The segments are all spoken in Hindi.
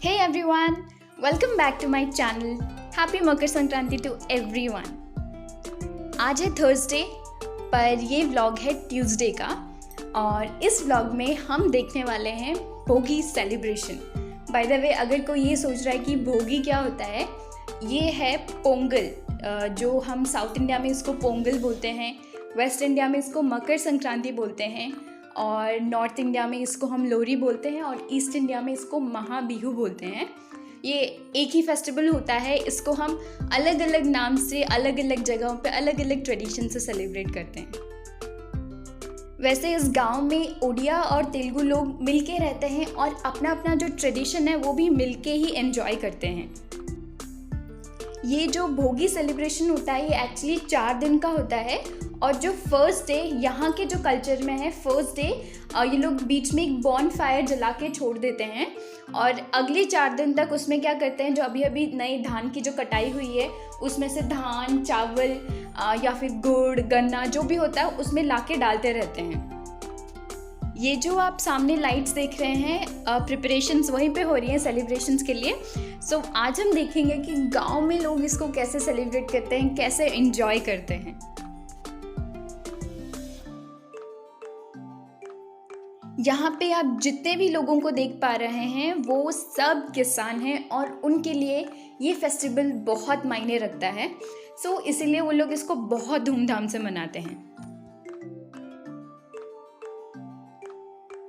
Hey everyone, welcome back to my channel. Happy Makar Sankranti to everyone. आज है थर्सडे पर ये व्लॉग है ट्यूसडे का और इस व्लॉग में हम देखने वाले हैं भोगी सेलिब्रेशन. बाय द वे, अगर कोई ये सोच रहा है कि भोगी क्या होता है, ये है पोंगल. जो हम साउथ इंडिया में इसको पोंगल बोलते हैं, वेस्ट इंडिया में इसको मकर संक्रांति बोलते हैं और नॉर्थ इंडिया में इसको हम लोहरी बोलते हैं और ईस्ट इंडिया में इसको महाबिहू बोलते हैं. ये एक ही फेस्टिवल होता है. इसको हम अलग अलग नाम से अलग अलग जगहों पे अलग अलग ट्रेडिशन से सेलिब्रेट करते हैं. वैसे इस गांव में ओडिया और तेलुगु लोग मिलके रहते हैं और अपना अपना जो ट्रेडिशन है वो भी मिलके ही एंजॉय करते हैं. ये जो भोगी सेलिब्रेशन होता है ये एक्चुअली 4 दिन का होता है और जो फर्स्ट डे यहाँ के जो कल्चर में है, फर्स्ट डे ये लोग बीच में एक बॉन फायर जला के छोड़ देते हैं और अगले 4 दिन तक उसमें क्या करते हैं, जो अभी अभी नई धान की जो कटाई हुई है उसमें से धान, चावल या फिर गुड़, गन्ना जो भी होता है उसमें लाके डालते रहते हैं. ये जो आप सामने लाइट्स देख रहे हैं, प्रिपरेशंस वहीं पे हो रही हैं सेलिब्रेशंस के लिए. सो आज हम देखेंगे कि गांव में लोग इसको कैसे सेलिब्रेट करते हैं, कैसे एंजॉय करते हैं. यहाँ पे आप जितने भी लोगों को देख पा रहे हैं वो सब किसान हैं और उनके लिए ये फेस्टिवल बहुत मायने रखता है. सो इसीलिए वो लोग इसको बहुत धूमधाम से मनाते हैं.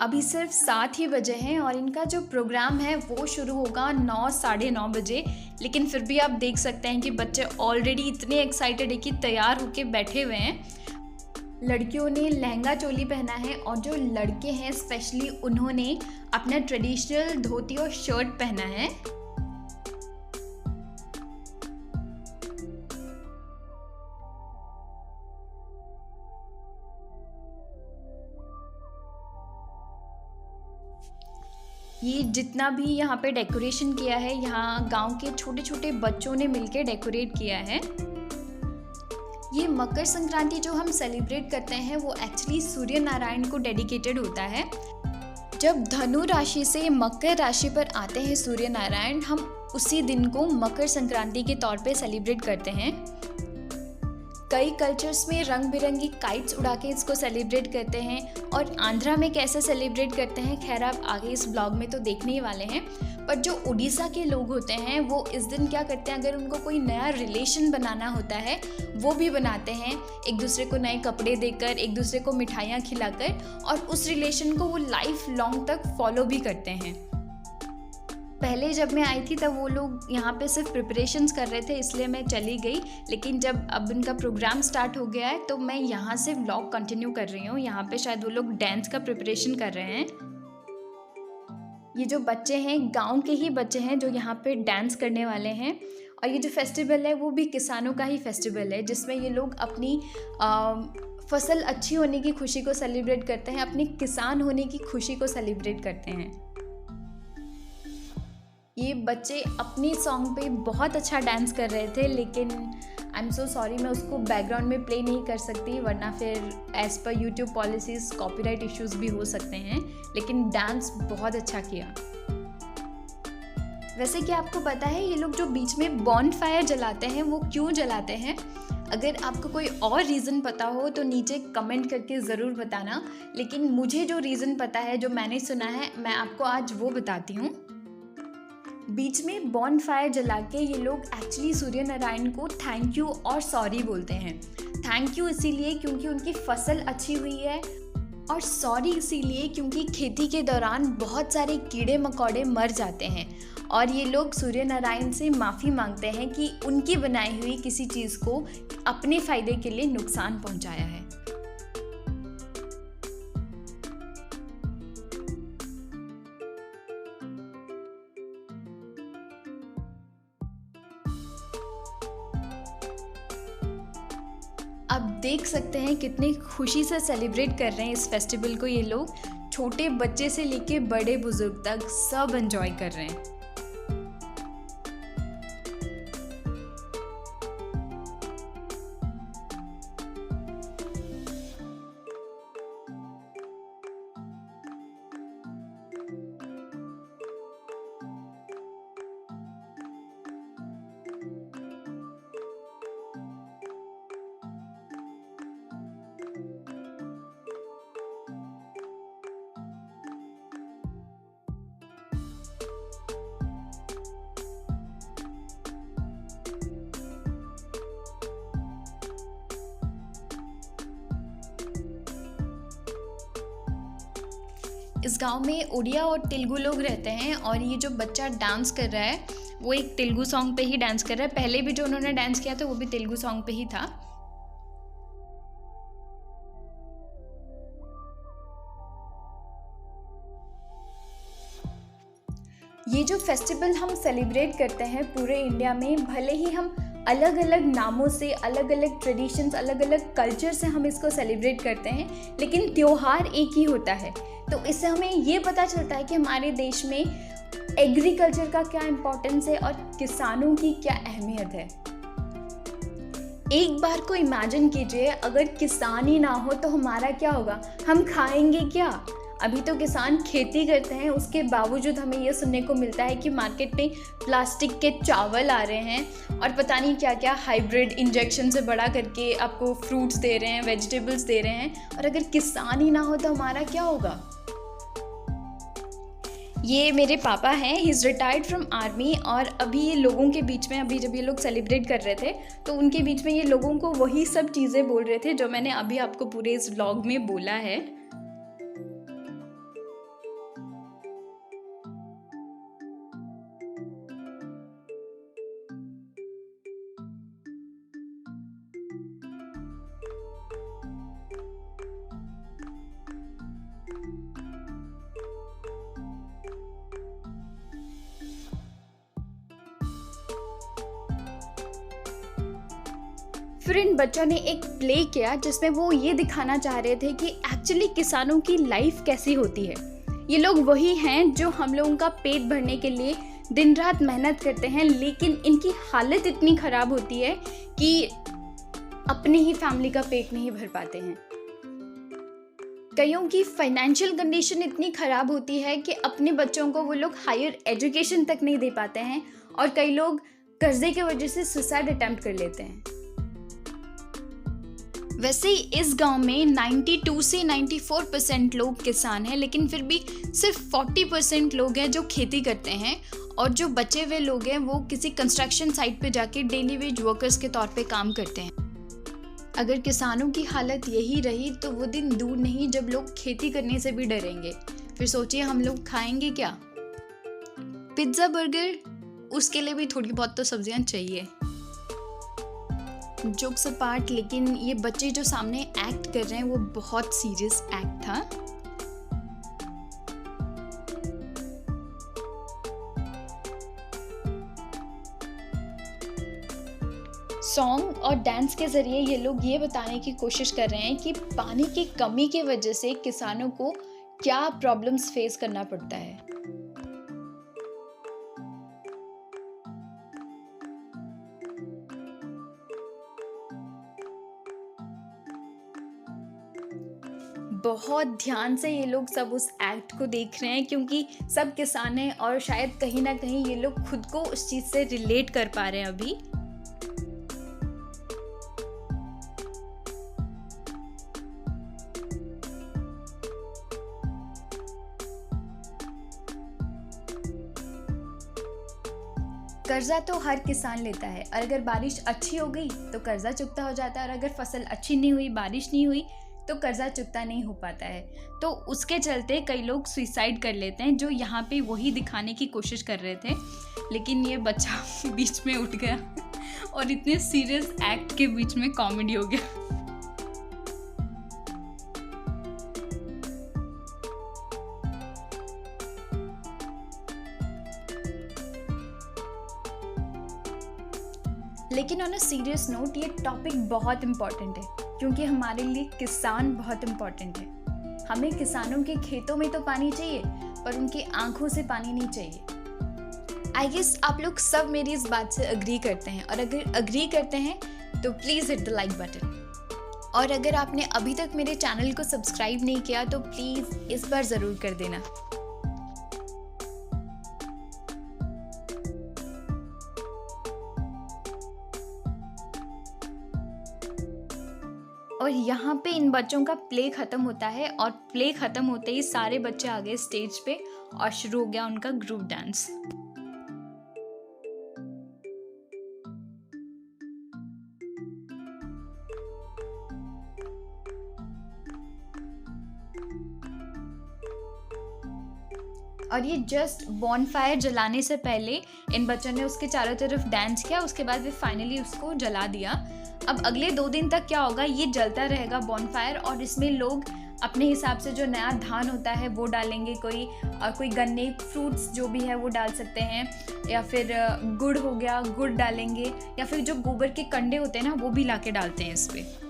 अभी सिर्फ 7 ही बजे हैं और इनका जो प्रोग्राम है वो शुरू होगा 9 साढ़े 9 बजे. लेकिन फिर भी आप देख सकते हैं कि बच्चे ऑलरेडी इतने एक्साइटेड है कि तैयार होके बैठे हुए हैं. लड़कियों ने लहंगा चोली पहना है और जो लड़के हैं स्पेशली उन्होंने अपना ट्रेडिशनल धोती और शर्ट पहना है. ये जितना भी यहाँ पे डेकोरेशन किया है, यहाँ गांव के छोटे छोटे बच्चों ने मिलकर डेकोरेट किया है. ये मकर संक्रांति जो हम सेलिब्रेट करते हैं वो एक्चुअली सूर्य नारायण को डेडिकेटेड होता है. जब धनु राशि से मकर राशि पर आते हैं सूर्य नारायण, हम उसी दिन को मकर संक्रांति के तौर पे सेलिब्रेट करते हैं. कई कल्चर्स में रंग बिरंगी काइट्स उड़ा के इसको सेलिब्रेट करते हैं और आंध्रा में कैसे सेलिब्रेट करते हैं खैर आप आगे इस ब्लॉग में तो देखने ही वाले हैं. पर जो उड़ीसा के लोग होते हैं वो इस दिन क्या करते हैं, अगर उनको कोई नया रिलेशन बनाना होता है वो भी बनाते हैं, एक दूसरे को नए कपड़े देकर, एक दूसरे को मिठाइयाँ खिलाकर, और उस रिलेशन को वो लाइफ लॉन्ग तक फॉलो भी करते हैं. पहले जब मैं आई थी तब वो लोग यहाँ पे सिर्फ प्रिपरेशंस कर रहे थे इसलिए मैं चली गई. लेकिन जब अब इनका प्रोग्राम स्टार्ट हो गया है तो मैं यहाँ से व्लॉग कंटिन्यू कर रही हूँ. यहाँ पे शायद वो लोग डांस का प्रिपरेशन कर रहे हैं. ये जो बच्चे हैं गांव के ही बच्चे हैं जो यहाँ पे डांस करने वाले हैं. और ये जो फेस्टिवल है वो भी किसानों का ही फेस्टिवल है जिसमें ये लोग अपनी फसल अच्छी होने की खुशी को सेलिब्रेट करते हैं, अपने किसान होने की खुशी को सेलिब्रेट करते हैं. ये बच्चे अपनी सॉन्ग पे बहुत अच्छा डांस कर रहे थे लेकिन आई एम सो सॉरी, मैं उसको बैकग्राउंड में प्ले नहीं कर सकती वरना फिर as per YouTube policies copyright issues भी हो सकते हैं. लेकिन डांस बहुत अच्छा किया. वैसे क्या आपको पता है ये लोग जो बीच में बॉन फायर जलाते हैं वो क्यों जलाते हैं? अगर आपको कोई और रीज़न पता हो तो नीचे कमेंट करके ज़रूर बताना. लेकिन मुझे जो रीज़न पता है, जो मैंने सुना है, मैं आपको आज वो बताती हूँ. बीच में बॉन फायर जला के ये लोग एक्चुअली सूर्य नारायण को थैंक यू और सॉरी बोलते हैं. थैंक यू इसीलिए क्योंकि उनकी फसल अच्छी हुई है और सॉरी इसीलिए क्योंकि खेती के दौरान बहुत सारे कीड़े मकोड़े मर जाते हैं और ये लोग सूर्य नारायण से माफ़ी मांगते हैं कि उनकी बनाई हुई किसी चीज़ को अपने फ़ायदे के लिए नुकसान पहुंचाया है. आप देख सकते हैं कितनी खुशी से सेलिब्रेट कर रहे हैं इस फेस्टिवल को ये लोग. छोटे बच्चे से लेके बड़े बुजुर्ग तक सब एंजॉय कर रहे हैं. इस गांव में उड़िया और तेलुगु लोग रहते हैं और ये जो बच्चा डांस कर रहा है वो एक तेलुगु सॉन्ग पे ही डांस कर रहा है। पहले भी जो उन्होंने डांस किया था वो भी तेलुगु सॉन्ग पे ही था। ये जो फेस्टिवल हम सेलिब्रेट करते हैं पूरे इंडिया में, भले ही हम अलग अलग नामों से, अलग अलग ट्रेडिशंस, अलग अलग कल्चर से हम इसको सेलिब्रेट करते हैं, लेकिन त्योहार एक ही होता है। तो इससे हमें ये पता चलता है कि हमारे देश में एग्रीकल्चर का क्या इम्पोर्टेंस है और किसानों की क्या अहमियत है। एक बार को इमेजिन कीजिए, अगर किसान ही ना हो तो हमारा क्या होगा, हम खाएंगे क्या। अभी तो किसान खेती करते हैं, उसके बावजूद हमें यह सुनने को मिलता है कि मार्केट में प्लास्टिक के चावल आ रहे हैं और पता नहीं क्या क्या हाइब्रिड इंजेक्शन से बड़ा करके आपको फ्रूट्स दे रहे हैं, वेजिटेबल्स दे रहे हैं। और अगर किसान ही ना हो तो हमारा क्या होगा। ये मेरे पापा हैं, he is retired from army, और अभी ये लोगों के बीच में, अभी जब ये लोग सेलिब्रेट कर रहे थे तो उनके बीच में ये लोगों को वही सब चीज़ें बोल रहे थे जो मैंने अभी आपको पूरे इस व्लॉग में बोला है। फिर इन बच्चों ने एक प्ले किया जिसमें वो ये दिखाना चाह रहे थे कि एक्चुअली किसानों की लाइफ कैसी होती है। ये लोग वही हैं जो हम लोगों का पेट भरने के लिए दिन रात मेहनत करते हैं, लेकिन इनकी हालत इतनी ख़राब होती है कि अपनी ही फैमिली का पेट नहीं भर पाते हैं। कईयों की फाइनेंशियल कंडीशन इतनी ख़राब होती है कि अपने बच्चों को वो लोग हायर एजुकेशन तक नहीं दे पाते हैं, और कई लोग कर्जे की वजह से सुसाइड अटेम्प्ट कर लेते हैं। वैसे इस गांव में 92 से 94% लोग किसान हैं, लेकिन फिर भी सिर्फ 40% लोग हैं जो खेती करते हैं, और जो बचे हुए लोग हैं वो किसी कंस्ट्रक्शन साइट पे जाके डेली वेज वर्कर्स के तौर पे काम करते हैं। अगर किसानों की हालत यही रही तो वो दिन दूर नहीं जब लोग खेती करने से भी डरेंगे। फिर सोचिए हम लोग खाएंगे क्या। पिज्ज़ा, बर्गर, उसके लिए भी थोड़ी बहुत तो सब्जियां चाहिए। जोक्स अपार्ट, लेकिन ये बच्चे जो सामने एक्ट कर रहे हैं वो बहुत सीरियस एक्ट था। सॉन्ग और डांस के ज़रिए ये लोग ये बताने की कोशिश कर रहे हैं कि पानी की कमी की वजह से किसानों को क्या प्रॉब्लम्स फेस करना पड़ता है। बहुत ध्यान से ये लोग सब उस एक्ट को देख रहे हैं, क्योंकि सब किसान हैं और शायद कहीं ना कहीं ये लोग खुद को उस चीज़ से रिलेट कर पा रहे हैं अभी। कर्जा तो हर किसान लेता है, और अगर बारिश अच्छी हो गई तो कर्जा चुकता हो जाता है, और अगर फसल अच्छी नहीं हुई, बारिश नहीं हुई, तो कर्जा चुकता नहीं हो पाता है। तो उसके चलते कई लोग सुसाइड कर लेते हैं, जो यहाँ पे वही दिखाने की कोशिश कर रहे थे, लेकिन ये बच्चा बीच में उठ गया और इतने सीरियस एक्ट के बीच में कॉमेडी हो गया। लेकिन ऑन अ सीरियस नोट, ये टॉपिक बहुत इम्पॉर्टेंट है, क्योंकि हमारे लिए किसान बहुत इम्पॉर्टेंट है। हमें किसानों के खेतों में तो पानी चाहिए, पर उनकी आंखों से पानी नहीं चाहिए। आई गेस आप लोग सब मेरी इस बात से अग्री करते हैं, और अगर अग्री करते हैं तो please hit the like button. और अगर आपने अभी तक मेरे चैनल को सब्सक्राइब नहीं किया तो प्लीज़ इस बार ज़रूर कर देना। और यहाँ पे इन बच्चों का प्ले ख़त्म होता है, और प्ले ख़त्म होते ही सारे बच्चे आ गए स्टेज पे और शुरू हो गया उनका ग्रुप डांस। और ये जस्ट बॉनफायर जलाने से पहले इन बच्चों ने उसके चारों तरफ डांस किया, उसके बाद वे फाइनली उसको जला दिया। अब अगले 2 दिन तक क्या होगा, ये जलता रहेगा बॉनफायर, और इसमें लोग अपने हिसाब से जो नया धान होता है वो डालेंगे, कोई गन्ने फ्रूट्स जो भी है वो डाल सकते हैं, या फिर गुड़ हो गया, गुड़ डालेंगे, या फिर जो गोबर के कंडे होते हैं ना वो भी लाके डालते हैं इस पर।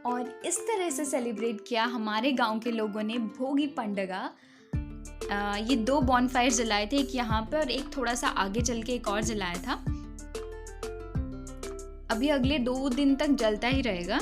और इस तरह से सेलिब्रेट किया हमारे गांव के लोगों ने भोगी पंडगा। ये 2 बॉनफायर जलाए थे, एक यहाँ पे और एक थोड़ा सा आगे चल के एक और जलाया था। अभी अगले 2 दिन तक जलता ही रहेगा।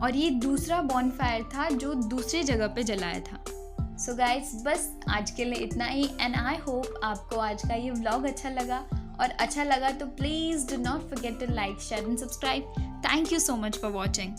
और ये दूसरा बॉनफायर था जो दूसरी जगह पे जलाया था। सो गाइस, बस आज के लिए इतना ही, एंड आई होप आपको आज का ये व्लॉग अच्छा लगा, और अच्छा लगा तो please do not forget to like, share and subscribe. Thank you so much for watching.